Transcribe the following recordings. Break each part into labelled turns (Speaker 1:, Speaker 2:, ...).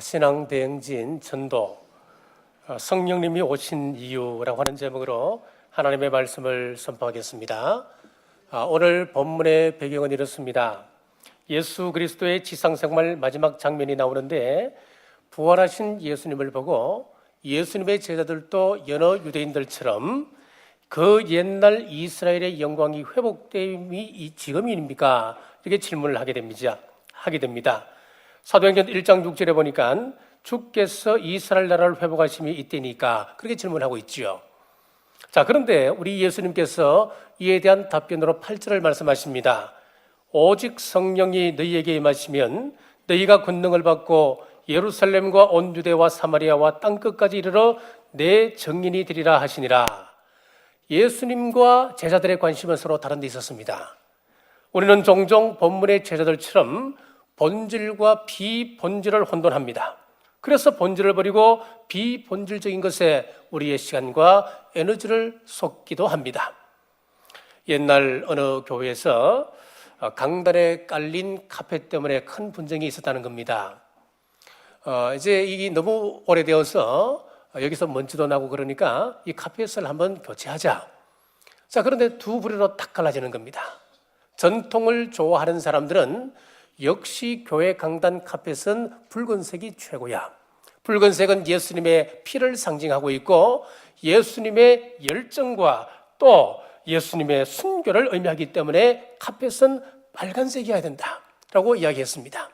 Speaker 1: 신앙 대행진 전도 성령님이 오신 이유라고 하는 제목으로 하나님의 말씀을 선포하겠습니다. 오늘 본문의 배경은 이렇습니다. 예수 그리스도의 지상생활 마지막 장면이 나오는데 부활하신 예수님을 보고 예수님의 제자들도 여러 유대인들처럼 그 옛날 이스라엘의 영광이 회복됨이 지금입니까? 이렇게 질문을 하게 됩니다. 사도행전 1장 6절에 보니까 주께서 이스라엘 나라를 회복하심이 이때니까 그렇게 질문하고 있지요. 자, 그런데 우리 예수님께서 이에 대한 답변으로 8절을 말씀하십니다. 오직 성령이 너희에게 임하시면 너희가 권능을 받고 예루살렘과 온 유대와 사마리아와 땅끝까지 이르러 내 증인이 되리라 하시니라. 예수님과 제자들의 관심은 서로 다른 데 있었습니다. 우리는 종종 본문의 제자들처럼 본질과 비본질을 혼돈합니다. 그래서 본질을 버리고 비본질적인 것에 우리의 시간과 에너지를 쏟기도 합니다. 옛날 어느 교회에서 강단에 깔린 카페 때문에 큰 분쟁이 있었다는 겁니다. 이제 이게 너무 오래되어서 여기서 먼지도 나고 그러니까 이 카펫을 한번 교체하자. 자, 그런데 두 부류로 딱 갈라지는 겁니다. 전통을 좋아하는 사람들은 역시 교회 강단 카펫은 붉은색이 최고야. 붉은색은 예수님의 피를 상징하고 있고 예수님의 열정과 또 예수님의 순교를 의미하기 때문에 카펫은 빨간색이어야 된다라고 이야기했습니다.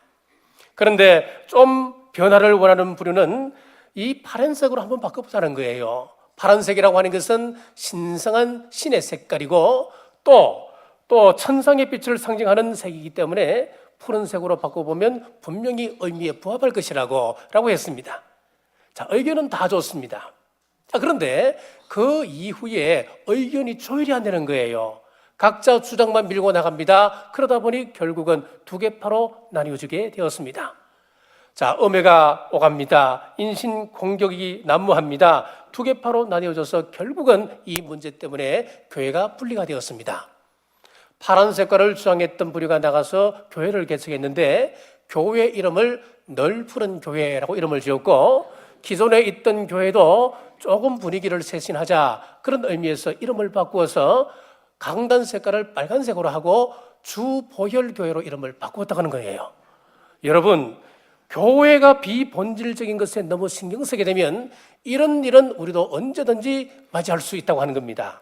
Speaker 1: 그런데 좀 변화를 원하는 부류는 이 파란색으로 한번 바꿔보자는 거예요. 파란색이라고 하는 것은 신성한 신의 색깔이고 또 천상의 빛을 상징하는 색이기 때문에 푸른색으로 바꿔보면 분명히 의미에 부합할 것이라고 했습니다. 자, 의견은 다 좋습니다. 자, 그런데 그 이후에 의견이 조율이 안 되는 거예요. 각자 주장만 밀고 나갑니다. 그러다 보니 결국은 두 개파로 나뉘어지게 되었습니다. 자, 음해가 오갑니다. 인신 공격이 난무합니다. 두 개파로 나뉘어져서 결국은 이 문제 때문에 교회가 분리가 되었습니다. 파란 색깔을 주장했던 부류가 나가서 교회를 개척했는데 교회 이름을 널푸른 교회라고 이름을 지었고 기존에 있던 교회도 조금 분위기를 쇄신하자 그런 의미에서 이름을 바꾸어서 강단 색깔을 빨간색으로 하고 주보혈교회로 이름을 바꾸었다고 하는 거예요. 여러분, 교회가 비본질적인 것에 너무 신경 쓰게 되면 이런 일은 우리도 언제든지 맞이할 수 있다고 하는 겁니다.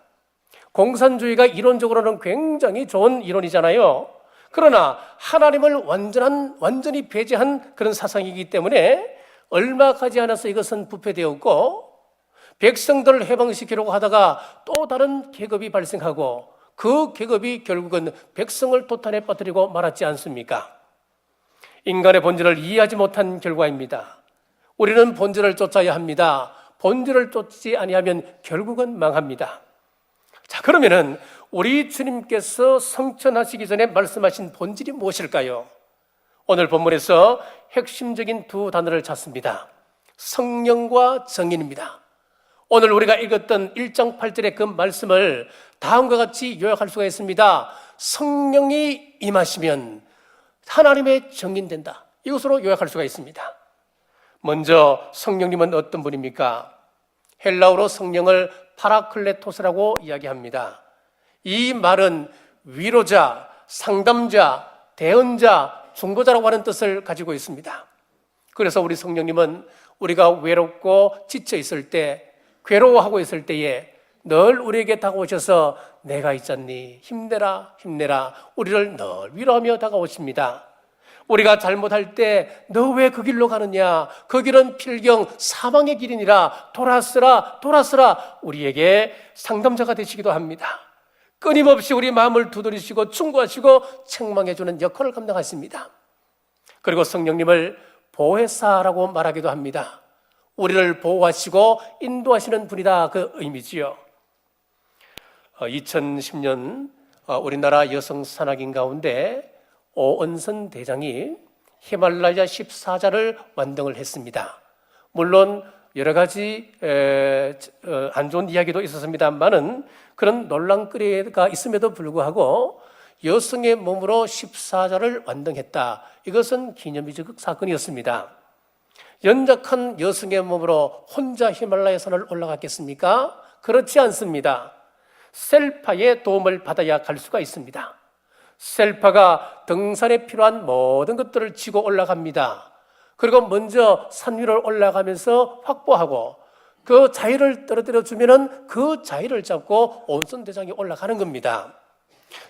Speaker 1: 공산주의가 이론적으로는 굉장히 좋은 이론이잖아요. 그러나 하나님을 완전히 배제한 그런 사상이기 때문에 얼마 가지 않아서 이것은 부패되었고 백성들을 해방시키려고 하다가 또 다른 계급이 발생하고 그 계급이 결국은 백성을 도탄에 빠뜨리고 말았지 않습니까? 인간의 본질을 이해하지 못한 결과입니다. 우리는 본질을 쫓아야 합니다. 본질을 쫓지 아니하면 결국은 망합니다. 자, 그러면은 우리 주님께서 성천하시기 전에 말씀하신 본질이 무엇일까요? 오늘 본문에서 핵심적인 두 단어를 찾습니다. 성령과 정인입니다. 오늘 우리가 읽었던 1장 8절의 그 말씀을 다음과 같이 요약할 수가 있습니다. 성령이 임하시면 하나님의 정인된다. 이것으로 요약할 수가 있습니다. 먼저 성령님은 어떤 분입니까? 헬라어로 성령을 파라클레토스라고 이야기합니다. 이 말은 위로자, 상담자, 대언자, 중보자라고 하는 뜻을 가지고 있습니다. 그래서 우리 성령님은 우리가 외롭고 지쳐 있을 때, 괴로워하고 있을 때에 늘 우리에게 다가오셔서 내가 있잖니, 힘내라, 힘내라, 우리를 늘 위로하며 다가오십니다. 우리가 잘못할 때 너 왜 그 길로 가느냐, 그 길은 필경 사망의 길이니라, 돌아서라 우리에게 상담자가 되시기도 합니다. 끊임없이 우리 마음을 두드리시고 충고하시고 책망해주는 역할을 감당하십니다. 그리고 성령님을 보혜사라고 말하기도 합니다. 우리를 보호하시고 인도하시는 분이다, 그 의미지요. 2010년 우리나라 여성 산악인 가운데 오은선 대장이 히말라야 14자를 완등을 했습니다. 물론 여러 가지 안 좋은 이야기도 있었습니다만은 그런 논란거리가 있음에도 불구하고 여성의 몸으로 14자를 완등했다. 이것은 기념비적 사건이었습니다. 연약한 여성의 몸으로 혼자 히말라야 산을 올라갔겠습니까? 그렇지 않습니다. 셀파의 도움을 받아야 갈 수가 있습니다. 셀파가 등산에 필요한 모든 것들을 지고 올라갑니다. 그리고 먼저 산 위를 올라가면서 확보하고 그 자위를 떨어뜨려 주면은 그 자위를 잡고 온선대장에 올라가는 겁니다.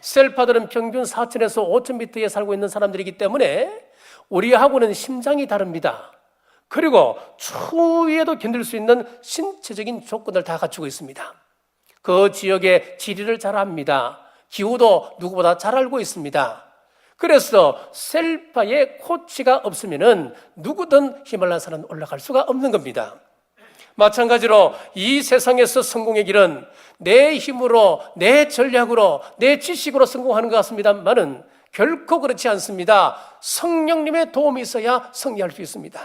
Speaker 1: 셀파들은 평균 4,000에서 5,000m에 살고 있는 사람들이기 때문에 우리하고는 심장이 다릅니다. 그리고 추위에도 견딜 수 있는 신체적인 조건을 다 갖추고 있습니다. 그 지역의 지리를 잘 압니다. 기후도 누구보다 잘 알고 있습니다. 그래서 셀파의 코치가 없으면은 누구든 히말라야 산은 올라갈 수가 없는 겁니다. 마찬가지로 이 세상에서 성공의 길은 내 힘으로, 내 전략으로, 내 지식으로 성공하는 것 같습니다만은 결코 그렇지 않습니다. 성령님의 도움이 있어야 승리할 수 있습니다.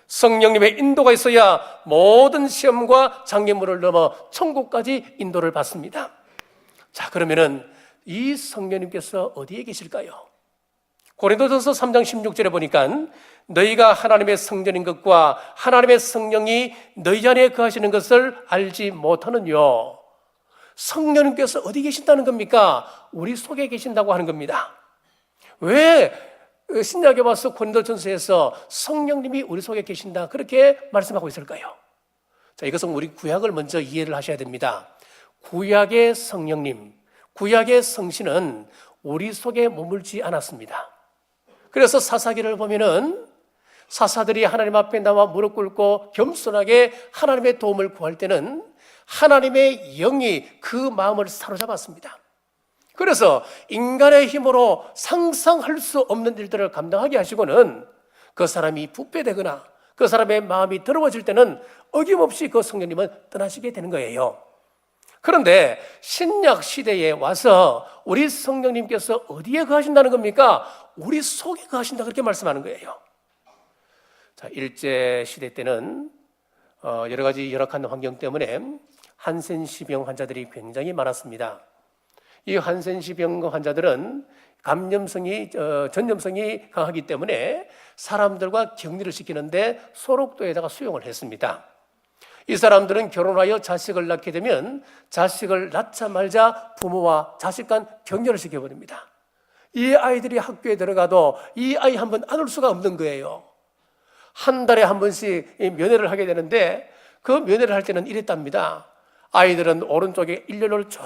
Speaker 1: 성령님의 인도가 있어야 모든 시험과 장애물을 넘어 천국까지 인도를 받습니다. 자, 그러면은 이 성령님께서 어디에 계실까요? 고린도전서 3장 16절에 보니까 너희가 하나님의 성전인 것과 하나님의 성령이 너희 안에 거하시는 것을 알지 못하느뇨. 성령님께서 어디 계신다는 겁니까? 우리 속에 계신다고 하는 겁니다. 왜 신약에 와서 고린도전서에서 성령님이 우리 속에 계신다 그렇게 말씀하고 있을까요? 자, 이것은 우리 구약을 먼저 이해를 하셔야 됩니다. 구약의 성령님, 구약의 성신은 우리 속에 머물지 않았습니다. 그래서 사사기를 보면은 사사들이 하나님 앞에 나와 무릎 꿇고 겸손하게 하나님의 도움을 구할 때는 하나님의 영이 그 마음을 사로잡았습니다. 그래서 인간의 힘으로 상상할 수 없는 일들을 감당하게 하시고는 그 사람이 부패되거나 그 사람의 마음이 더러워질 때는 어김없이 그 성령님은 떠나시게 되는 거예요. 그런데 신약 시대에 와서 우리 성령님께서 어디에 거하신다는 겁니까? 우리 속에 거하신다 그렇게 말씀하는 거예요. 자, 일제 시대 때는 여러 가지 열악한 환경 때문에 한센시병 환자들이 굉장히 많았습니다. 이 한센시병 환자들은 전염성이 강하기 때문에 사람들과 격리를 시키는데 소록도에다가 수용을 했습니다. 이 사람들은 결혼하여 자식을 낳게 되면 자식을 낳자마자 부모와 자식 간 격려를 시켜버립니다. 이 아이들이 학교에 들어가도 이 아이 한 번 안을 수가 없는 거예요. 한 달에 한 번씩 면회를 하게 되는데 그 면회를 할 때는 이랬답니다. 아이들은 오른쪽에 일렬로 쭉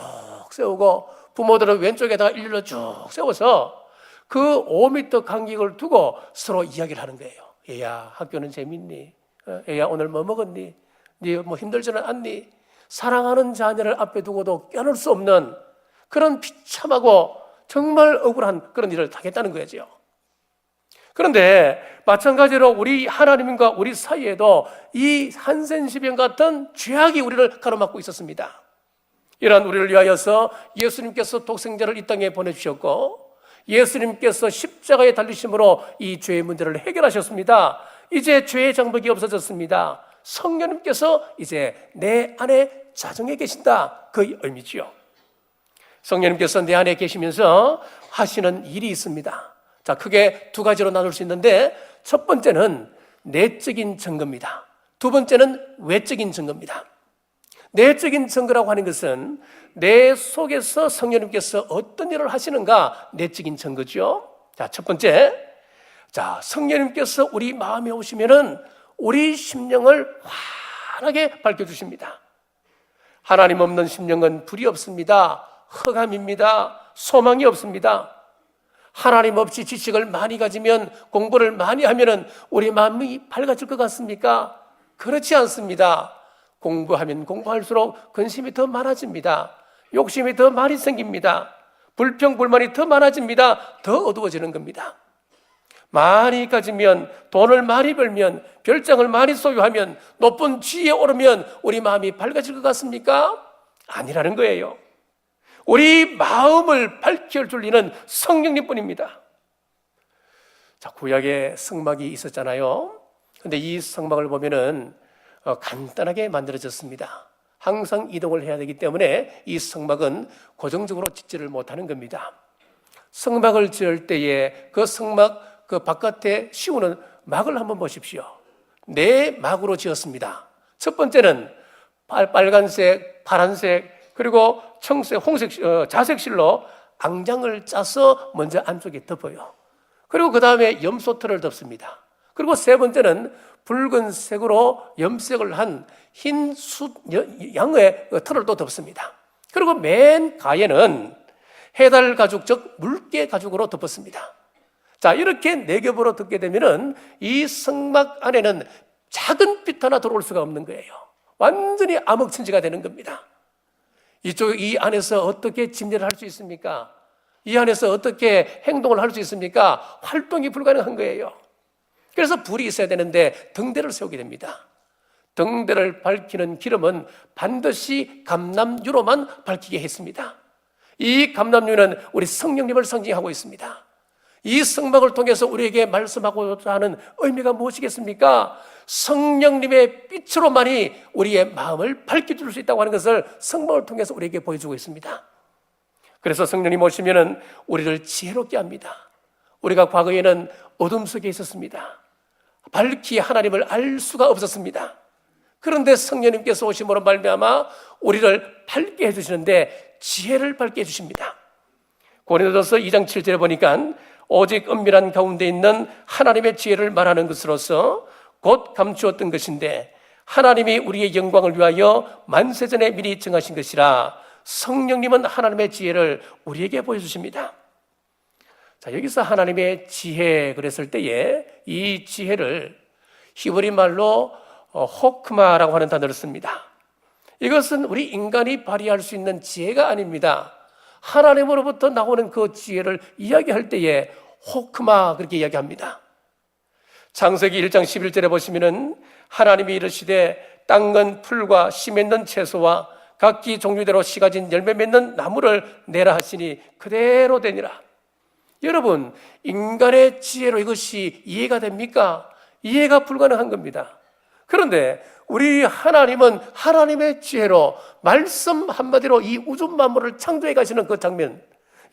Speaker 1: 세우고 부모들은 왼쪽에다가 일렬로 쭉 세워서 그 5m 간격을 두고 서로 이야기를 하는 거예요. 얘야, 학교는 재밌니? 얘야, 오늘 뭐 먹었니? 네 뭐 힘들지는 않니? 사랑하는 자녀를 앞에 두고도 껴놓을 수 없는 그런 비참하고 정말 억울한 그런 일을 하겠다는 거죠. 그런데 마찬가지로 우리 하나님과 우리 사이에도 이 한센시병 같은 죄악이 우리를 가로막고 있었습니다. 이러한 우리를 위하여서 예수님께서 독생자를 이 땅에 보내주셨고 예수님께서 십자가에 달리심으로 이 죄의 문제를 해결하셨습니다. 이제 죄의 장벽이 없어졌습니다. 성령님께서 이제 내 안에 자정해 계신다 그 의미지요. 성령님께서 내 안에 계시면서 하시는 일이 있습니다. 자, 크게 두 가지로 나눌 수 있는데 첫 번째는 내적인 증거입니다. 두 번째는 외적인 증거입니다. 내적인 증거라고 하는 것은 내 속에서 성령님께서 어떤 일을 하시는가 내적인 증거죠. 자, 첫 번째, 자, 성령님께서 우리 마음에 오시면은 우리 심령을 환하게 밝혀주십니다. 하나님 없는 심령은 불이 없습니다. 흑암입니다. 소망이 없습니다. 하나님 없이 지식을 많이 가지면 공부를 많이 하면 우리 마음이 밝아질 것 같습니까? 그렇지 않습니다. 공부하면 공부할수록 근심이 더 많아집니다. 욕심이 더 많이 생깁니다. 불평, 불만이 더 많아집니다. 더 어두워지는 겁니다. 많이 가지면, 돈을 많이 벌면, 별장을 많이 소유하면, 높은 지위에 오르면 우리 마음이 밝아질 것 같습니까? 아니라는 거예요. 우리 마음을 밝혀줄 리는 성령님뿐입니다. 자, 구약에 성막이 있었잖아요. 그런데 이 성막을 보면은 간단하게 만들어졌습니다. 항상 이동을 해야 되기 때문에 이 성막은 고정적으로 짓지를 못하는 겁니다. 성막을 지을 때에 그 성막 그 바깥에 씌우는 막을 한번 보십시오. 네 막으로 지었습니다. 첫 번째는 빨간색, 파란색, 그리고 청색, 홍색, 자색 실로 앙장을 짜서 먼저 안쪽에 덮어요. 그리고 그 다음에 염소털을 덮습니다. 그리고 세 번째는 붉은색으로 염색을 한 흰 양의 털을 또 덮습니다. 그리고 맨 가에는 해달 가죽, 즉 물개 가죽으로 덮었습니다. 자, 이렇게 네 겹으로 덮게 되면은 이 성막 안에는 작은 빛 하나 들어올 수가 없는 거예요. 완전히 암흑천지가 되는 겁니다. 이 안에서 어떻게 침례를 할 수 있습니까? 이 안에서 어떻게 행동을 할 수 있습니까? 활동이 불가능한 거예요. 그래서 불이 있어야 되는데 등대를 세우게 됩니다. 등대를 밝히는 기름은 반드시 감람유로만 밝히게 했습니다. 이 감람유는 우리 성령님을 상징하고 있습니다. 이 성막을 통해서 우리에게 말씀하고자 하는 의미가 무엇이겠습니까? 성령님의 빛으로만이 우리의 마음을 밝혀줄 수 있다고 하는 것을 성막을 통해서 우리에게 보여주고 있습니다. 그래서 성령님 오시면은 우리를 지혜롭게 합니다. 우리가 과거에는 어둠 속에 있었습니다. 밝히 하나님을 알 수가 없었습니다. 그런데 성령님께서 오심으로 말미암아 우리를 밝게 해주시는데 지혜를 밝게 해주십니다. 고린도전서 2장 7절에 보니까 오직 은밀한 가운데 있는 하나님의 지혜를 말하는 것으로서 곧 감추었던 것인데 하나님이 우리의 영광을 위하여 만세전에 미리 정하신 것이라. 성령님은 하나님의 지혜를 우리에게 보여주십니다. 자, 여기서 하나님의 지혜 그랬을 때에 이 지혜를 히브리 말로 호크마라고 하는 단어를 씁니다. 이것은 우리 인간이 발휘할 수 있는 지혜가 아닙니다. 하나님으로부터 나오는 그 지혜를 이야기할 때에 호크마 그렇게 이야기합니다. 창세기 1장 11절에 보시면은 하나님이 이르시되 땅은 풀과 씨 맺는 채소와 각기 종류대로 씨가 진 열매 맺는 나무를 내라 하시니 그대로 되니라. 여러분, 인간의 지혜로 이것이 이해가 됩니까? 이해가 불가능한 겁니다. 그런데 우리 하나님은 하나님의 지혜로 말씀 한마디로 이 우주 만물을 창조해 가시는 그 장면,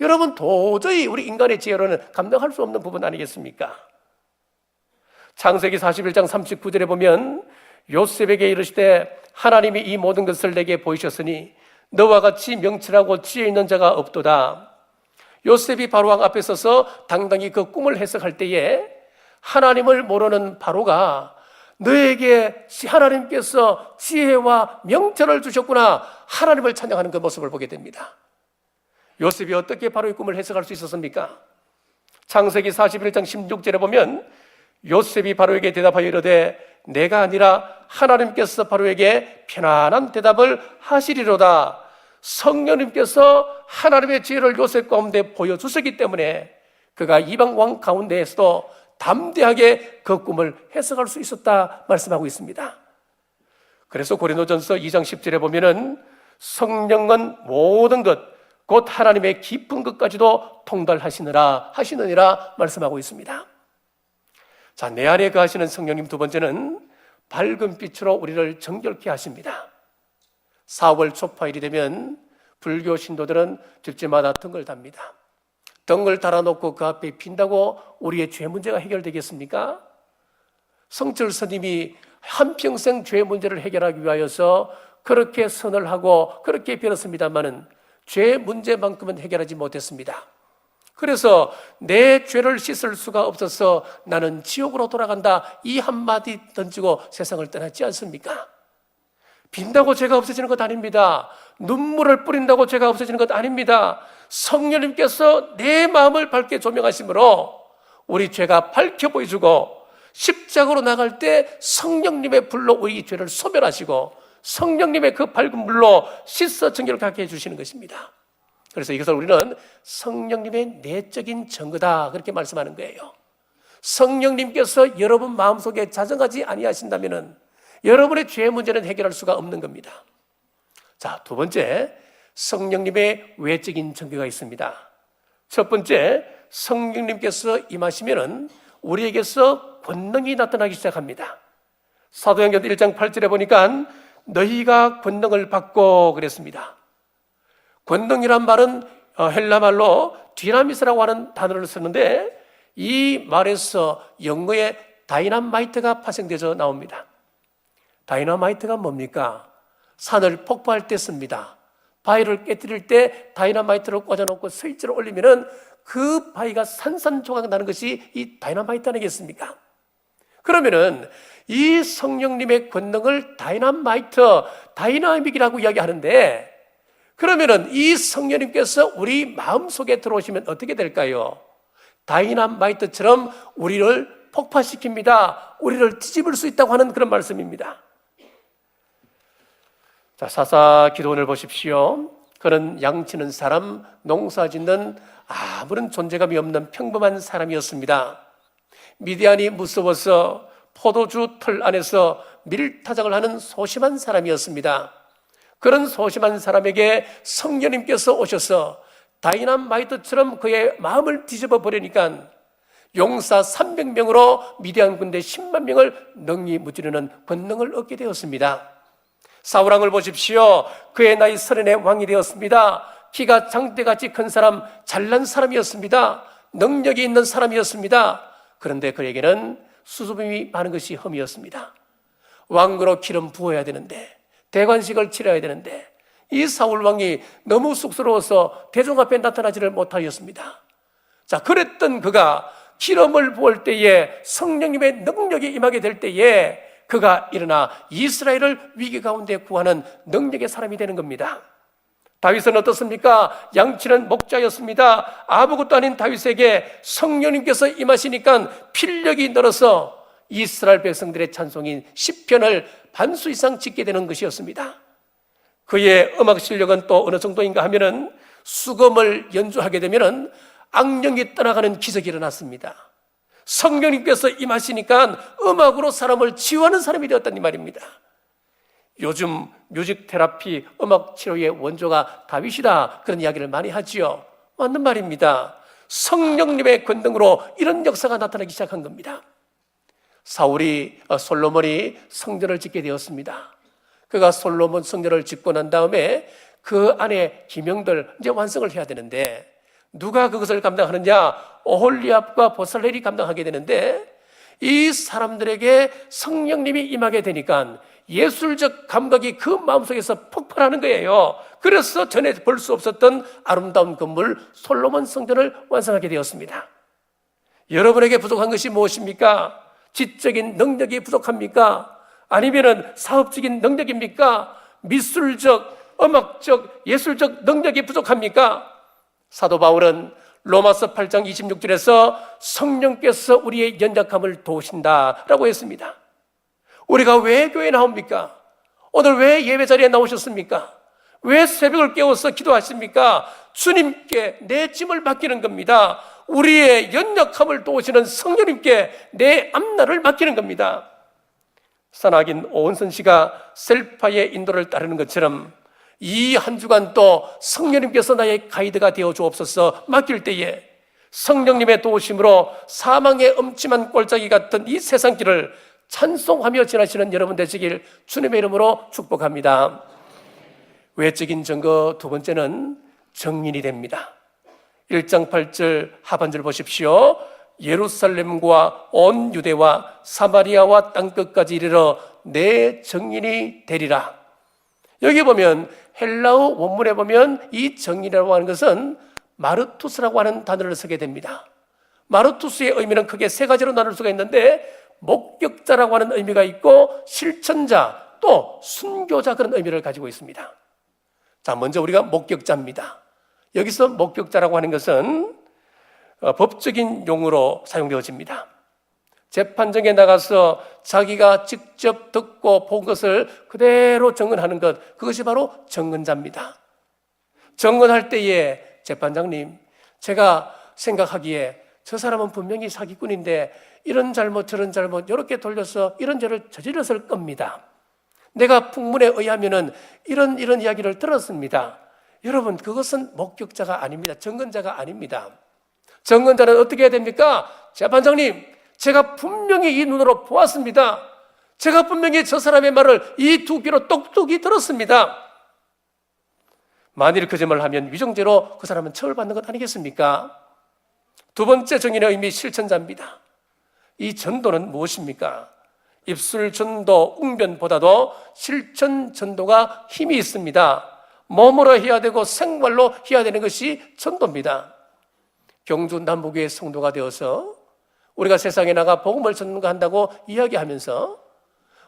Speaker 1: 여러분 도저히 우리 인간의 지혜로는 감당할 수 없는 부분 아니겠습니까? 창세기 41장 39절에 보면 요셉에게 이르시되 하나님이 이 모든 것을 내게 보이셨으니 너와 같이 명철하고 지혜 있는 자가 없도다. 요셉이 바로왕 앞에 서서 당당히 그 꿈을 해석할 때에 하나님을 모르는 바로가 너에게 하나님께서 지혜와 명철을 주셨구나, 하나님을 찬양하는 그 모습을 보게 됩니다. 요셉이 어떻게 바로의 꿈을 해석할 수 있었습니까? 창세기 41장 16절에 보면 요셉이 바로에게 대답하여 이르되 내가 아니라 하나님께서 바로에게 편안한 대답을 하시리로다. 성령님께서 하나님의 지혜를 요셉 가운데 보여주셨기 때문에 그가 이방 왕 가운데에서도 담대하게 그 꿈을 해석할 수 있었다 말씀하고 있습니다. 그래서 고린도전서 2장 10절에 보면은 성령은 모든 것 곧 하나님의 깊은 것까지도 통달하시느니라 말씀하고 있습니다. 자, 내 안에 거하시는 성령님 두 번째는 밝은 빛으로 우리를 정결케 하십니다. 4월 초파일이 되면 불교 신도들은 집집마다 등을 답니다. 등을 달아놓고 그 앞에 핀다고 우리의 죄 문제가 해결되겠습니까? 성철 스님이 한평생 죄 문제를 해결하기 위하여서 그렇게 선을 하고 그렇게 빌었습니다마는 죄 문제만큼은 해결하지 못했습니다. 그래서 내 죄를 씻을 수가 없어서 나는 지옥으로 돌아간다, 이 한마디 던지고 세상을 떠났지 않습니까? 빈다고 죄가 없어지는 것 아닙니다. 눈물을 뿌린다고 죄가 없어지는 것 아닙니다. 성령님께서 내 마음을 밝게 조명하심으로 우리 죄가 밝혀 보여주고 십자가로 나갈 때 성령님의 불로 우리 죄를 소멸하시고 성령님의 그 밝은 물로 씻어 정결하게 해주시는 것입니다. 그래서 이것을 우리는 성령님의 내적인 증거다 그렇게 말씀하는 거예요. 성령님께서 여러분 마음속에 자정하지 아니하신다면 여러분의 죄 문제는 해결할 수가 없는 겁니다. 자, 두 번째, 성령님의 외적인 증거가 있습니다. 첫 번째, 성령님께서 임하시면 우리에게서 권능이 나타나기 시작합니다. 사도행전 1장 8절에 보니까 너희가 권능을 받고 그랬습니다. 권능이란 말은 헬라 말로 디나미스라고 하는 단어를 쓰는데 이 말에서 영어의 다이너마이트가 파생되어 나옵니다. 다이너마이트가 뭡니까? 산을 폭파할 때 씁니다. 바위를 깨뜨릴 때 다이너마이트를 꽂아놓고 스위치를 올리면은 그 바위가 산산조각 나는 것이 이 다이너마이트 아니겠습니까? 그러면은 이 성령님의 권능을 다이나믹이라고 이야기하는데, 그러면은 이 성령님께서 우리 마음속에 들어오시면 어떻게 될까요? 다이너마이트처럼 우리를 폭파시킵니다. 우리를 뒤집을 수 있다고 하는 그런 말씀입니다. 자, 사사 기도원을 보십시오. 그는 양치는 사람, 농사짓는 아무런 존재감이 없는 평범한 사람이었습니다. 미디안이 무서워서 포도주 틀 안에서 밀타작을 하는 소심한 사람이었습니다. 그런 소심한 사람에게 성령님께서 오셔서 다이너마이트처럼 그의 마음을 뒤집어 버리니까 용사 300명으로 미디안 군대 10만 명을 능히 무찌르는 권능을 얻게 되었습니다. 사울왕을 보십시오. 그의 나이 30에 왕이 되었습니다. 키가 장대같이 큰 사람, 잘난 사람이었습니다. 능력이 있는 사람이었습니다. 그런데 그에게는 수줍음이 많은 것이 흠이었습니다. 왕으로 기름 부어야 되는데, 대관식을 치러야 되는데, 이 사울왕이 너무 쑥스러워서 대중 앞에 나타나지를 못하였습니다. 자, 그랬던 그가 기름을 부을 때에, 성령님의 능력이 임하게 될 때에 그가 일어나 이스라엘을 위기 가운데 구하는 능력의 사람이 되는 겁니다. 다윗은 어떻습니까? 양치는 목자였습니다. 아무것도 아닌 다윗에게 성령님께서 임하시니까 필력이 늘어서 이스라엘 백성들의 찬송인 시편을 반수 이상 짓게 되는 것이었습니다. 그의 음악 실력은 또 어느 정도인가 하면은 수금을 연주하게 되면은 악령이 떠나가는 기적이 일어났습니다. 성령님께서 임하시니까 음악으로 사람을 치유하는 사람이 되었다는 말입니다. 요즘 뮤직 테라피, 음악 치료의 원조가 다윗이다, 그런 이야기를 많이 하지요. 맞는 말입니다. 성령님의 권능으로 이런 역사가 나타나기 시작한 겁니다. 솔로몬이 성전을 짓게 되었습니다. 그가 솔로몬 성전을 짓고 난 다음에 그 안에 기명들 이제 완성을 해야 되는데, 누가 그것을 감당하느냐? 오홀리압과 보살렐이 감당하게 되는데, 이 사람들에게 성령님이 임하게 되니까 예술적 감각이 그 마음속에서 폭발하는 거예요. 그래서 전에 볼 수 없었던 아름다운 건물 솔로몬 성전을 완성하게 되었습니다. 여러분에게 부족한 것이 무엇입니까? 지적인 능력이 부족합니까? 아니면은 사업적인 능력입니까? 미술적, 음악적, 예술적 능력이 부족합니까? 사도 바울은 로마서 8장 26절에서 성령께서 우리의 연약함을 도우신다라고 했습니다. 우리가 왜 교회에 나옵니까? 오늘 왜 예배 자리에 나오셨습니까? 왜 새벽을 깨워서 기도하십니까? 주님께 내 짐을 맡기는 겁니다. 우리의 연약함을 도우시는 성령님께 내 앞날을 맡기는 겁니다. 산악인 오은선 씨가 셀파의 인도를 따르는 것처럼 이 한 주간 또 성령님께서 나의 가이드가 되어 주옵소서 맡길 때에 성령님의 도우심으로 사망의 음침한 꼴짜기 같은 이 세상길을 찬송하며 지나시는 여러분 되시길 주님의 이름으로 축복합니다. 외적인 증거 두 번째는 정인이 됩니다. 1장 8절 하반절 보십시오. 예루살렘과 온 유대와 사마리아와 땅끝까지 이르러 내 정인이 되리라. 여기 보면 헬라어 원문에 보면 이 정인이라고 하는 것은 마르투스라고 하는 단어를 쓰게 됩니다. 마르투스의 의미는 크게 세 가지로 나눌 수가 있는데, 목격자라고 하는 의미가 있고 실천자, 또 순교자, 그런 의미를 가지고 있습니다. 자, 먼저 우리가 목격자입니다. 여기서 목격자라고 하는 것은 법적인 용어로 사용되어집니다. 재판정에 나가서 자기가 직접 듣고 본 것을 그대로 증언하는 것, 그것이 바로 증언자입니다. 증언할 때에 재판장님, 제가 생각하기에 저 사람은 분명히 사기꾼인데 이런 잘못 저런 잘못 이렇게 돌려서 이런 죄를 저질렀을 겁니다. 내가 풍문에 의하면은 이런 이야기를 들었습니다. 여러분, 그것은 목격자가 아닙니다. 증언자가 아닙니다. 증언자는 어떻게 해야 됩니까? 재판장님, 제가 분명히 이 눈으로 보았습니다. 제가 분명히 저 사람의 말을 이 두 귀로 똑똑히 들었습니다. 만일 거짓말을 하면 위정죄로 그 사람은 처벌받는 것 아니겠습니까? 두 번째 정인의 의미, 실천자입니다. 이 전도는 무엇입니까? 입술 전도, 웅변보다도 실천 전도가 힘이 있습니다. 몸으로 해야 되고 생활로 해야 되는 것이 전도입니다. 경주 남부교회 성도가 되어서 우리가 세상에 나가 복음을 전가한다고 이야기하면서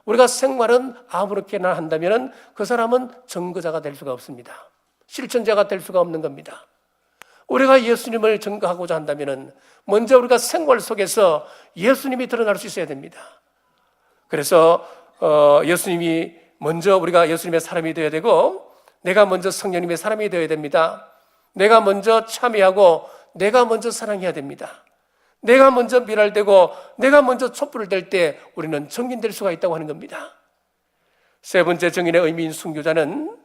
Speaker 1: 우리가 생활은 아무렇게나 한다면 그 사람은 전거자가 될 수가 없습니다. 실천자가 될 수가 없는 겁니다. 우리가 예수님을 전가하고자 한다면 먼저 우리가 생활 속에서 예수님이 드러날 수 있어야 됩니다. 그래서 예수님이 먼저 우리가 예수님의 사람이 되어야 되고 내가 먼저 성령님의 사람이 되어야 됩니다. 내가 먼저 참여하고 내가 먼저 사랑해야 됩니다. 내가 먼저 밀알되고 내가 먼저 촛불을 댈 때 우리는 정인될 수가 있다고 하는 겁니다. 세 번째 정인의 의미인 순교자는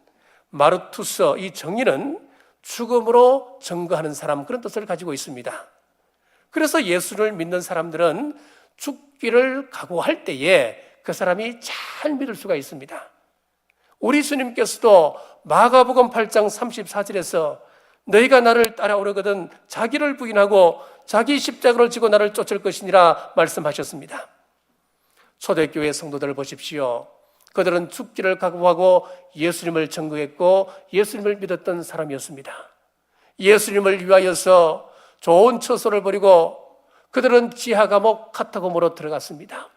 Speaker 1: 마르투서, 이 정인은 죽음으로 증거하는 사람, 그런 뜻을 가지고 있습니다. 그래서 예수를 믿는 사람들은 죽기를 각오할 때에 그 사람이 잘 믿을 수가 있습니다. 우리 주님께서도 마가복음 8장 34절에서 너희가 나를 따라오려거든 자기를 부인하고 자기 십자가를 지고 나를 쫓을 것이니라 말씀하셨습니다. 초대교회 성도들을 보십시오. 그들은 죽기를 각오하고 예수님을 증거했고 예수님을 믿었던 사람이었습니다. 예수님을 위하여서 좋은 처소를 버리고 그들은 지하 감옥 카타콤으로 들어갔습니다.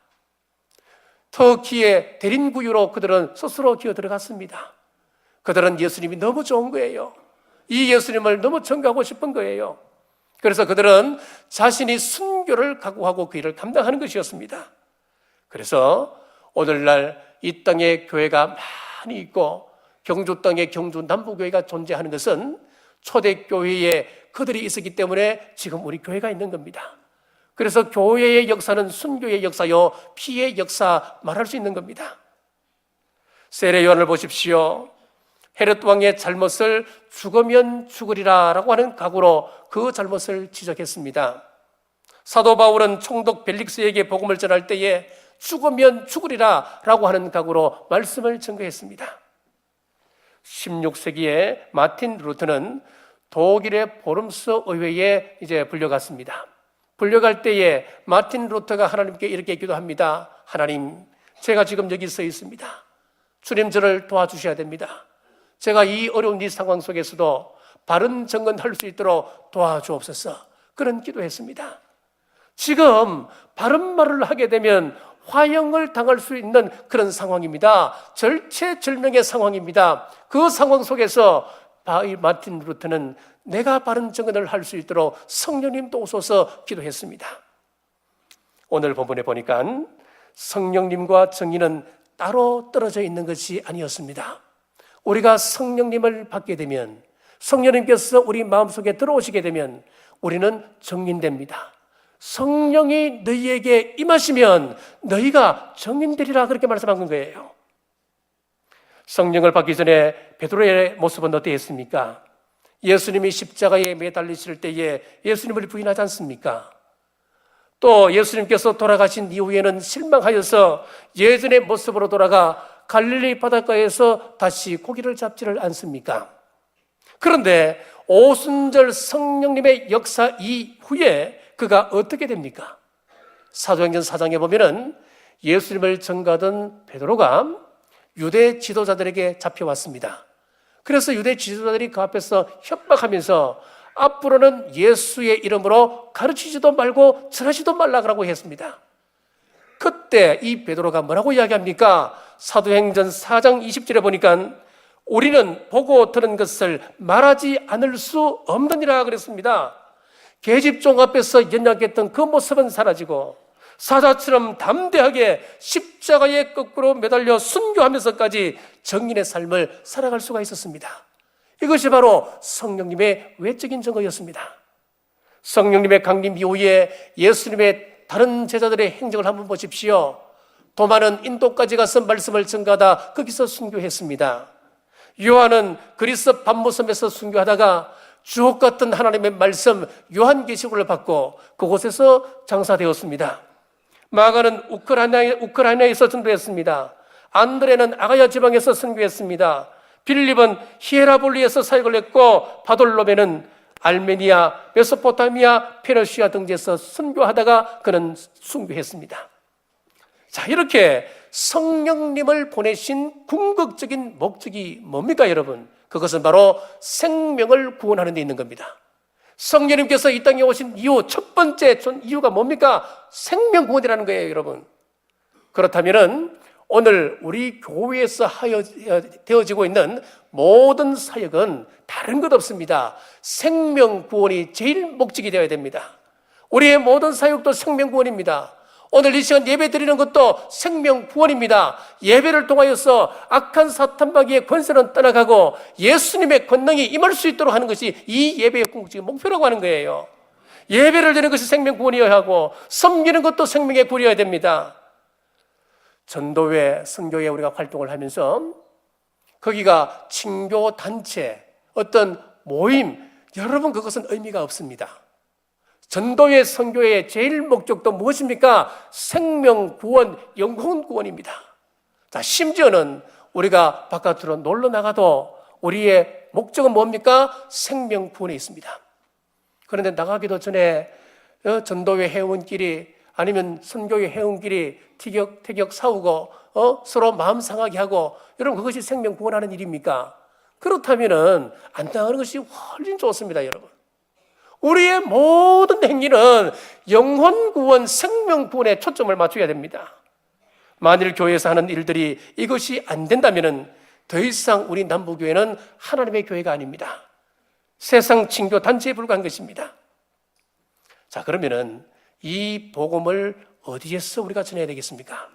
Speaker 1: 터키의 대린구유로 그들은 스스로 기어 들어갔습니다. 그들은 예수님이 너무 좋은 거예요. 이 예수님을 너무 증거하고 싶은 거예요. 그래서 그들은 자신이 순교를 각오하고 그 일을 감당하는 것이었습니다. 그래서 오늘날 이 땅에 교회가 많이 있고 경주 땅에 경주 남부교회가 존재하는 것은 초대교회에 그들이 있었기 때문에 지금 우리 교회가 있는 겁니다. 그래서 교회의 역사는 순교의 역사요 피의 역사 말할 수 있는 겁니다. 세례 요한을 보십시오. 헤롯 왕의 잘못을 죽으면 죽으리라 라고 하는 각오로 그 잘못을 지적했습니다. 사도 바울은 총독 벨릭스에게 복음을 전할 때에 죽으면 죽으리라 라고 하는 각오로 말씀을 증거했습니다. 16세기에 마틴 루터는 독일의 보름스 의회에 불려갔습니다. 불려갈 때에 마틴 루터가 하나님께 이렇게 기도합니다. 하나님, 제가 지금 여기 서 있습니다. 주님, 저를 도와주셔야 됩니다. 제가 이 어려운 이 상황 속에서도 바른 정언할 수 있도록 도와주옵소서. 그런 기도했습니다. 지금 바른 말을 하게 되면 화형을 당할 수 있는 그런 상황입니다. 절체절명의 상황입니다. 그 상황 속에서 마틴 루터는 내가 바른 정언을 할 수 있도록 성령님도 오소서 기도했습니다. 오늘 본문에 보니까 성령님과 정의는 따로 떨어져 있는 것이 아니었습니다. 우리가 성령님을 받게 되면, 성령님께서 우리 마음속에 들어오시게 되면 우리는 정인됩니다. 성령이 너희에게 임하시면 너희가 정인되리라, 그렇게 말씀한 거예요. 성령을 받기 전에 베드로의 모습은 어땠습니까? 예수님이 십자가에 매달리실 때에 예수님을 부인하지 않습니까? 또 예수님께서 돌아가신 이후에는 실망하여서 예전의 모습으로 돌아가 갈릴리 바닷가에서 다시 고기를 잡지를 않습니까? 그런데 오순절 성령님의 역사 이후에 그가 어떻게 됩니까? 사도행전 4장에 보면은 예수님을 전가하던 베드로가 유대 지도자들에게 잡혀왔습니다. 그래서 유대 지도자들이 그 앞에서 협박하면서 앞으로는 예수의 이름으로 가르치지도 말고 전하지도 말라고 했습니다. 그때 이 베드로가 뭐라고 이야기합니까? 사도행전 4장 20절에 보니까 우리는 보고 들은 것을 말하지 않을 수 없느니라 그랬습니다. 계집종 앞에서 연약했던 그 모습은 사라지고 사자처럼 담대하게 십자가에 거꾸로 매달려 순교하면서까지 정인의 삶을 살아갈 수가 있었습니다. 이것이 바로 성령님의 외적인 증거였습니다. 성령님의 강림 이후에 예수님의 다른 제자들의 행적을 한번 보십시오. 도마는 인도까지 가서 말씀을 증거하다 거기서 순교했습니다. 요한은 그리스 밤모섬에서 순교하다가 주옥 같은 하나님의 말씀 요한계시록을 받고 그곳에서 장사되었습니다. 마가는 우크라이나에서 전도했습니다. 안드레는 아가야 지방에서 선교했습니다. 빌립은 히에라볼리에서 사역을 했고 바돌로메는 알메니아, 메소포타미아, 페르시아 등지에서 선교하다가 그는 순교했습니다. 자, 이렇게 성령님을 보내신 궁극적인 목적이 뭡니까, 여러분? 그것은 바로 생명을 구원하는 데 있는 겁니다. 성령님께서 이 땅에 오신 이유, 첫 번째 이유가 뭡니까? 생명 구원이라는 거예요, 여러분. 그렇다면은 오늘 우리 교회에서 되어지고 있는 모든 사역은 다른 것 없습니다. 생명 구원이 제일 목적이 되어야 됩니다. 우리의 모든 사역도 생명 구원입니다. 오늘 이 시간 예배 드리는 것도 생명 구원입니다. 예배를 통하여서 악한 사탄마귀의 권세는 떠나가고 예수님의 권능이 임할 수 있도록 하는 것이 이 예배의 궁극적인 목표라고 하는 거예요. 예배를 드리는 것이 생명 구원이어야 하고 섬기는 것도 생명의 구원이어야 됩니다. 전도회, 선교회 우리가 활동을 하면서 거기가 친교 단체, 어떤 모임, 여러분 그것은 의미가 없습니다. 전도회, 선교회의 제일 목적도 무엇입니까? 생명 구원, 영혼 구원입니다. 자, 심지어는 우리가 바깥으로 놀러 나가도 우리의 목적은 뭡니까? 생명 구원에 있습니다. 그런데 나가기도 전에 전도회 회원끼리 아니면 선교회 회원끼리 티격태격 싸우고 서로 마음 상하게 하고, 여러분 그것이 생명 구원하는 일입니까? 그렇다면은 안 나가는 것이 훨씬 좋습니다, 여러분. 우리의 모든 행위는 영혼 구원, 생명 구원에 초점을 맞춰야 됩니다. 만일 교회에서 하는 일들이 이것이 안 된다면은 더 이상 우리 남부교회는 하나님의 교회가 아닙니다. 세상 친교 단체에 불과한 것입니다. 자, 그러면은 이 복음을 어디에서 우리가 전해야 되겠습니까?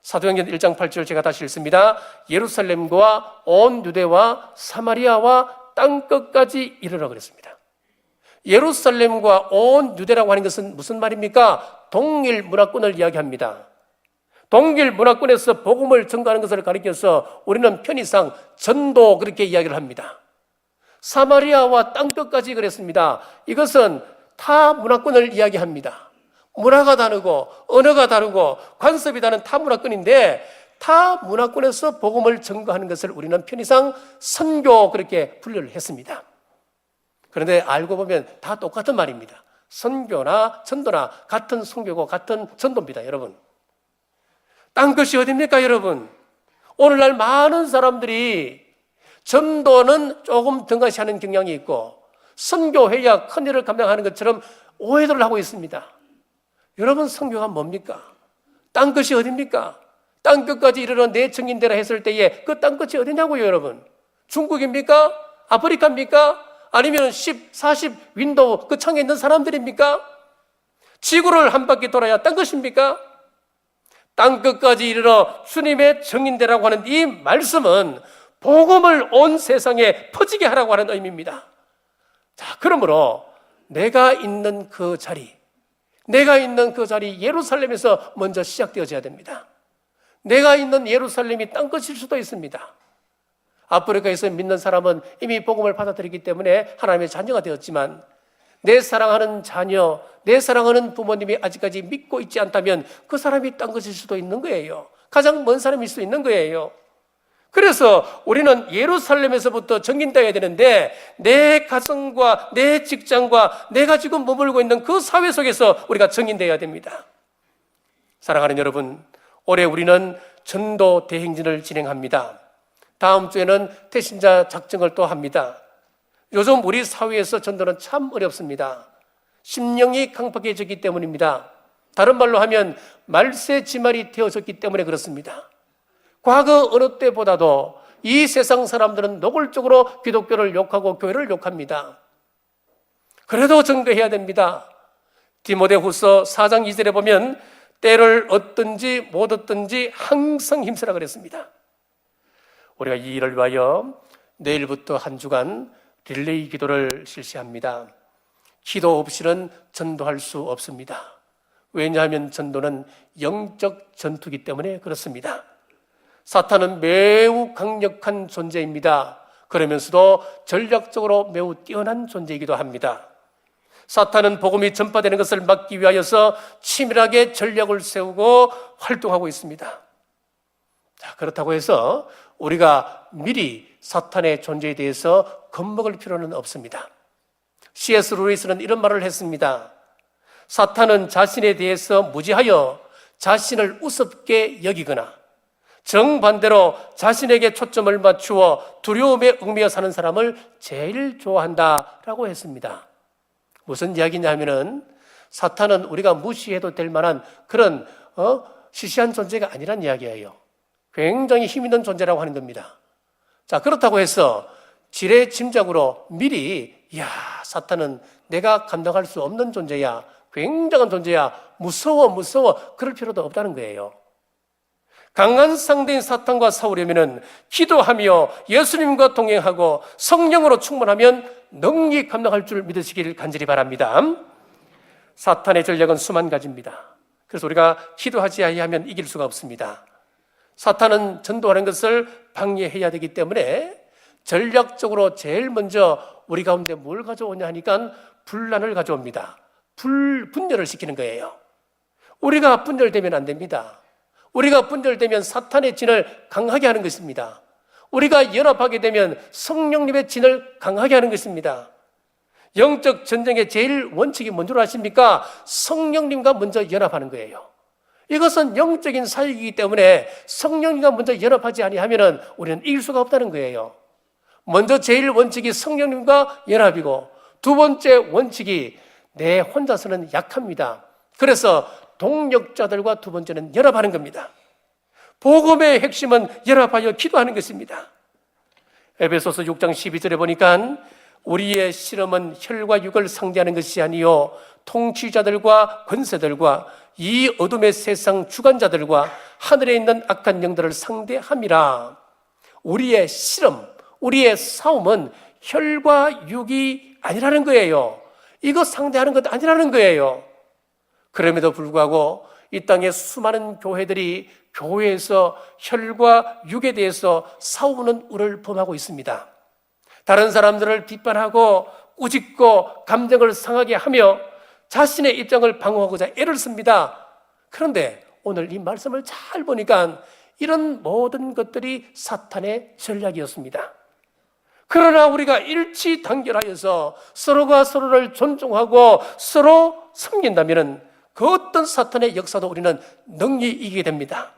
Speaker 1: 사도행전 1장 8절 제가 다시 읽습니다. 예루살렘과 온 유대와 사마리아와 땅끝까지 이르라 그랬습니다. 예루살렘과 온 유대라고 하는 것은 무슨 말입니까? 동일 문화권을 이야기합니다. 동일 문화권에서 복음을 전가하는 것을 가리켜서 우리는 편의상 전도 그렇게 이야기를 합니다. 사마리아와 땅끝까지 그랬습니다. 이것은 타 문화권을 이야기합니다. 문화가 다르고 언어가 다르고 관습이 다른 타 문화권인데 타 문화권에서 복음을 전가하는 것을 우리는 편의상 선교 그렇게 분류를 했습니다. 그런데 알고 보면 다 똑같은 말입니다. 선교나 전도나 같은 선교고 같은 전도입니다, 여러분. 땅끝이 어디입니까, 여러분? 오늘날 많은 사람들이 전도는 조금 등한시하는 경향이 있고 선교회야 큰일을 감당하는 것처럼 오해를 하고 있습니다. 여러분, 선교가 뭡니까? 땅끝이 어디입니까? 땅끝까지 이르러 내 증인되라 했을 때에 그 땅끝이 어디냐고요, 여러분? 중국입니까? 아프리카입니까? 아니면 10, 40 윈도우 그 창에 있는 사람들입니까? 지구를 한 바퀴 돌아야 땅끝입니까? 땅끝까지 이르러 주님의 증인되라고 하는 이 말씀은 복음을 온 세상에 퍼지게 하라고 하는 의미입니다. 자, 그러므로 내가 있는 그 자리 예루살렘에서 먼저 시작되어져야 됩니다. 내가 있는 예루살렘이 땅끝일 수도 있습니다. 아프리카에서 믿는 사람은 이미 복음을 받아들이기 때문에 하나님의 자녀가 되었지만 내 사랑하는 자녀, 내 사랑하는 부모님이 아직까지 믿고 있지 않다면 그 사람이 땅끝일 수도 있는 거예요. 가장 먼 사람일 수 있는 거예요. 그래서 우리는 예루살렘에서부터 정인되어야 되는데 내 가정과 내 직장과 내가 지금 머물고 있는 그 사회 속에서 우리가 정인되어야 됩니다. 사랑하는 여러분, 올해 우리는 전도 대행진을 진행합니다. 다음 주에는 태신자 작정을 또 합니다. 요즘 우리 사회에서 전도는 참 어렵습니다. 심령이 강팍해졌기 때문입니다. 다른 말로 하면 말세지말이 되어졌기 때문에 그렇습니다. 과거 어느 때보다도 이 세상 사람들은 노골적으로 기독교를 욕하고 교회를 욕합니다. 그래도 전도해야 됩니다. 디모데후서 4장 2절에 보면 때를 얻든지 못 얻든지 항상 힘쓰라 그랬습니다. 우리가 이 일을 위하여 내일부터 한 주간 릴레이 기도를 실시합니다. 기도 없이는 전도할 수 없습니다. 왜냐하면 전도는 영적 전투이기 때문에 그렇습니다. 사탄은 매우 강력한 존재입니다. 그러면서도 전략적으로 매우 뛰어난 존재이기도 합니다. 사탄은 복음이 전파되는 것을 막기 위하여서 치밀하게 전략을 세우고 활동하고 있습니다. 자, 그렇다고 해서 우리가 미리 사탄의 존재에 대해서 겁먹을 필요는 없습니다. C.S. 루이스는 이런 말을 했습니다. 사탄은 자신에 대해서 무지하여 자신을 우습게 여기거나 정반대로 자신에게 초점을 맞추어 두려움에 얽매여 사는 사람을 제일 좋아한다라고 했습니다. 무슨 이야기냐면은 사탄은 우리가 무시해도 될 만한 그런 시시한 존재가 아니란 이야기예요. 굉장히 힘 있는 존재라고 하는 겁니다. 자, 그렇다고 해서 지레짐작으로 미리 사탄은 내가 감당할 수 없는 존재야, 굉장한 존재야, 무서워 그럴 필요도 없다는 거예요. 강한 상대인 사탄과 싸우려면 기도하며 예수님과 동행하고 성령으로 충만하면 능히 감당할 줄 믿으시길 간절히 바랍니다. 사탄의 전략은 수만 가지입니다. 그래서 우리가 기도하지 아니하면 이길 수가 없습니다. 사탄은 전도하는 것을 방해해야 되기 때문에 전략적으로 제일 먼저 우리 가운데 뭘 가져오냐 하니까 분란을 가져옵니다. 분열을 시키는 거예요. 우리가 분열되면 안 됩니다. 우리가 분열되면 사탄의 진을 강하게 하는 것입니다. 우리가 연합하게 되면 성령님의 진을 강하게 하는 것입니다. 영적 전쟁의 제일 원칙이 뭔 줄 아십니까? 성령님과 먼저 연합하는 거예요. 이것은 영적인 사역이기 때문에 성령님과 먼저 연합하지 아니하면 우리는 이길 수가 없다는 거예요. 먼저 제일 원칙이 성령님과 연합이고 두 번째 원칙이 내 혼자서는 약합니다. 그래서 동력자들과 두 번째는 연합하는 겁니다. 복음의 핵심은 연합하여 기도하는 것입니다. 에베소서 6장 12절에 보니까 우리의 실험은 혈과 육을 상대하는 것이 아니요 통치자들과 권세들과 이 어둠의 세상 주관자들과 하늘에 있는 악한 영들을 상대함이라. 우리의 실험, 우리의 싸움은 혈과 육이 아니라는 거예요. 이거 상대하는 것 아니라는 거예요. 그럼에도 불구하고 이 땅의 수많은 교회들이 교회에서 혈과 육에 대해서 싸우는 우를 범하고 있습니다. 다른 사람들을 비판하고 꾸짖고 감정을 상하게 하며 자신의 입장을 방어하고자 애를 씁니다. 그런데 오늘 이 말씀을 잘 보니까 이런 모든 것들이 사탄의 전략이었습니다. 그러나 우리가 일치단결하여서 서로가 서로를 존중하고 서로 섬긴다면 그 어떤 사탄의 역사도 우리는 능히 이기게 됩니다.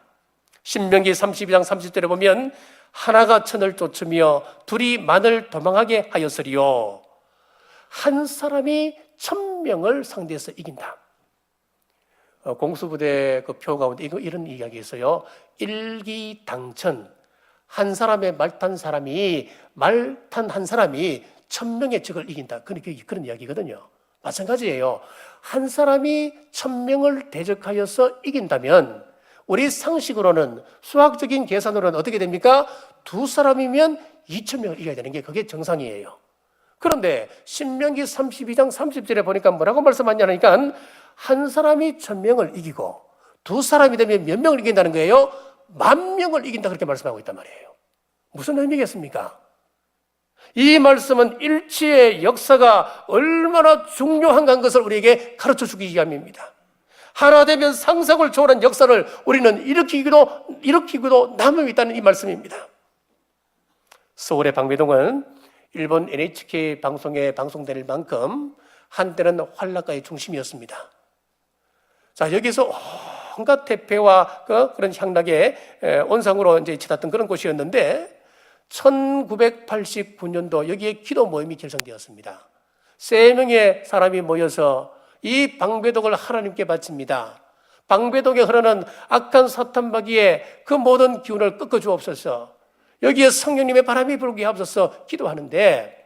Speaker 1: 신명기 32장 30절에 보면 하나가 천을 쫓으며 둘이 만을 도망하게 하였으리요. 한 사람이 1000명을 상대해서 이긴다. 공수부대 그 표 가운데 이런 이야기 있어요. 일기당천. 한 사람의 말 탄 사람이 1000명의 적을 이긴다. 그런 이야기거든요. 마찬가지예요. 한 사람이 1000명을 대적하여서 이긴다면 우리 상식으로는 수학적인 계산으로는 어떻게 됩니까? 두 사람이면 2000명을 이겨야 되는 게 그게 정상이에요. 그런데 신명기 32장 30절에 보니까 뭐라고 말씀하냐니까 한 사람이 1000명을 이기고 두 사람이 되면 몇 명을 이긴다는 거예요? 10,000명을 이긴다 그렇게 말씀하고 있단 말이에요. 무슨 의미겠습니까? 이 말씀은 일치의 역사가 얼마나 중요한가 하는 것을 우리에게 가르쳐주기 위함입니다. 하나 되면 상상을 초월한 역사를 우리는 일으키고도 남음이 있다는 이 말씀입니다. 서울의 방배동은 일본 NHK 방송에 방송될 만큼 한때는 활락가의 중심이었습니다. 자, 여기서 온갖 태폐와 그런 향락의 온상으로 이제 치닫던 그런 곳이었는데 1989년도 여기에 기도 모임이 결성되었습니다. 3명의 사람이 모여서 이 방배동을 하나님께 바칩니다. 방배동에 흐르는 악한 사탄마귀의 그 모든 기운을 꺾어주옵소서. 여기에 성령님의 바람이 불게 하옵소서 기도하는데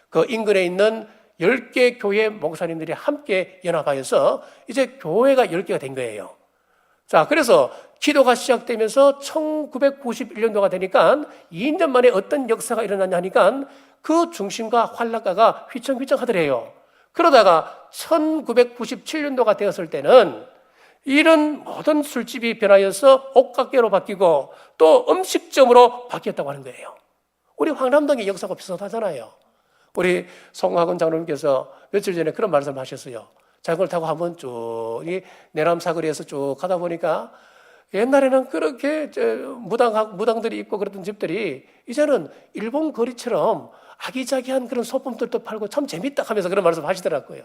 Speaker 1: 그 인근에 있는 10개 교회 목사님들이 함께 연합하여서 이제 교회가 10개가 된 거예요. 자, 그래서 기도가 시작되면서 1991년도가 되니까 2년 만에 어떤 역사가 일어나냐 하니까 그 중심과 활락가가 휘청휘청 하더래요. 그러다가 1997년도가 되었을 때는 이런 모든 술집이 변하여서 옷가게로 바뀌고 또 음식점으로 바뀌었다고 하는 거예요. 우리 황남동의 역사가 비슷하잖아요. 우리 송학원 장로님께서 며칠 전에 그런 말씀을 하셨어요. 자전거를 타고 한번 쭉 내남 사거리에서 쭉 가다 보니까 옛날에는 그렇게 무당들이 있고 그랬던 집들이 이제는 일본 거리처럼 아기자기한 그런 소품들도 팔고 참 재밌다 하면서 그런 말씀 하시더라고요.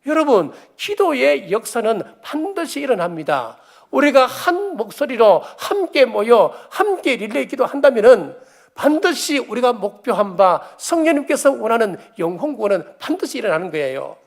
Speaker 1: 여러분, 기도의 역사는 반드시 일어납니다. 우리가 한 목소리로 함께 모여 함께 릴레이 기도한다면은 반드시 우리가 목표한 바 성령님께서 원하는 영혼 구원은 반드시 일어나는 거예요.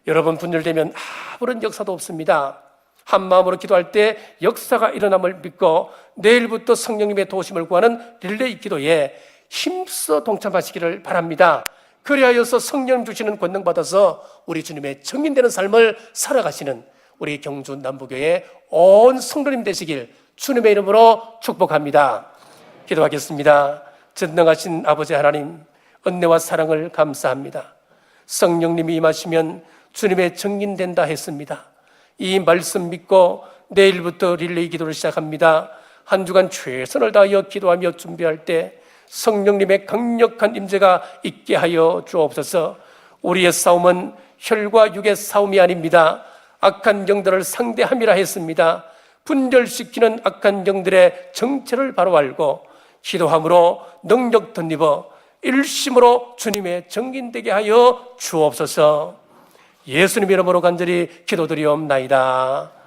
Speaker 1: 여러분, 분열되면 아무런 역사도 없습니다. 한 마음으로 기도할 때 역사가 일어남을 믿고 내일부터 성령님의 도우심을 구하는 릴레이 기도에 힘써 동참하시기를 바랍니다. 그리하여서 성령 주시는 권능 받아서 우리 주님의 증인되는 삶을 살아가시는 우리 경주 남부교회 온 성도님 되시길 주님의 이름으로 축복합니다. 기도하겠습니다. 전능하신 아버지 하나님, 은혜와 사랑을 감사합니다. 성령님이 임하시면 주님의 증인된다 했습니다. 이 말씀 믿고 내일부터 릴레이 기도를 시작합니다. 한 주간 최선을 다하여 기도하며 준비할 때 성령님의 강력한 임재가 있게 하여 주옵소서. 우리의 싸움은 혈과 육의 싸움이 아닙니다. 악한 영들을 상대함이라 했습니다. 분별시키는 악한 영들의 정체를 바로 알고 기도함으로 능력 덧입어 일심으로 주님의 증인되게 하여 주옵소서. 예수님 이름으로 간절히 기도드리옵나이다.